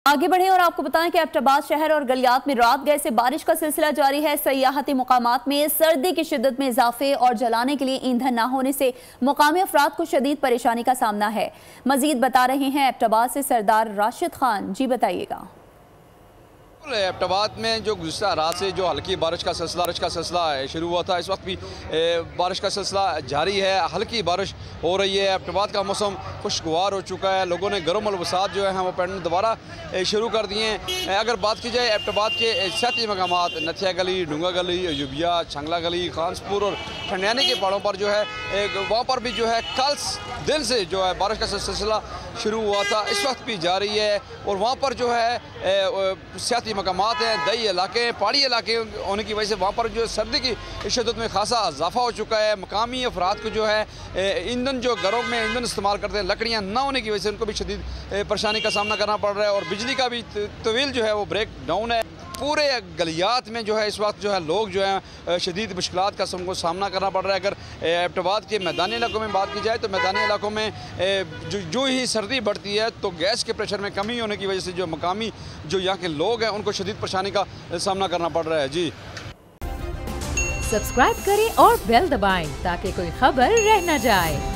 आगे बढ़े और आपको बताएं कि एबटाबाद शहर और गलियात में रात गए से बारिश का सिलसिला जारी है। सयाहती मुकामात में सर्दी की शिद्दत में इजाफे और जलाने के लिए ईंधन न होने से मुकामी अफराद को शदीद परेशानी का सामना है। मजीद बता रहे हैं एबटाबाद से सरदार राशिद खान। जी बताइएगा। एबटाबाद में जो गुज़श्ता रात से जो हल्की बारिश का सिलसिला शुरू हुआ था, इस वक्त भी बारिश का सिलसिला जारी है। हल्की बारिश हो रही है। एबटाबाद का मौसम खुशगवार हो चुका है। लोगों ने गर्म मलबूसात जो है वो पहनना दोबारा शुरू कर दिए हैं। अगर बात की जाए एबटाबाद के सियाती मकामात, नथिया गली, डूंगा गली, अयूबिया, छंगला गली, खानसपुर और ठंडियानी के पहाड़ों पर जो है वहाँ पर भी जो है कल दिन से जो है बारिश का सिलसिला शुरू हुआ था, इस वक्त भी जारी है। और वहाँ पर जो है सियाती मकामात हैं, दही इलाके हैं, पहाड़ी इलाके होने की वजह से वहाँ पर जो सर्दी की शिद्दत में खासा इजाफा हो चुका है। मकामी अफराद को जो है ईंधन, जो घरों में ईंधन इस्तेमाल करते हैं, लकड़ियाँ ना होने की वजह से उनको भी शदीद परेशानी का सामना करना पड़ रहा है। और बिजली का भी तवील जो है वो ब्रेक डाउन है। पूरे गलियात में जो है इस वक्त जो है लोग जो है शदीद मुश्किलात का सबको सामना करना पड़ रहा है। अगर एबटाबाद के मैदानी इलाकों में बात की जाए तो मैदानी इलाकों में जो ही सर्दी बढ़ती है तो गैस के प्रेशर में कमी होने की वजह से जो मकामी जो यहाँ के लोग हैं उनको शदीद परेशानी का सामना करना पड़ रहा है। जी सब्सक्राइब करें और बेल दबाएं ताकि कोई खबर रह न जाए।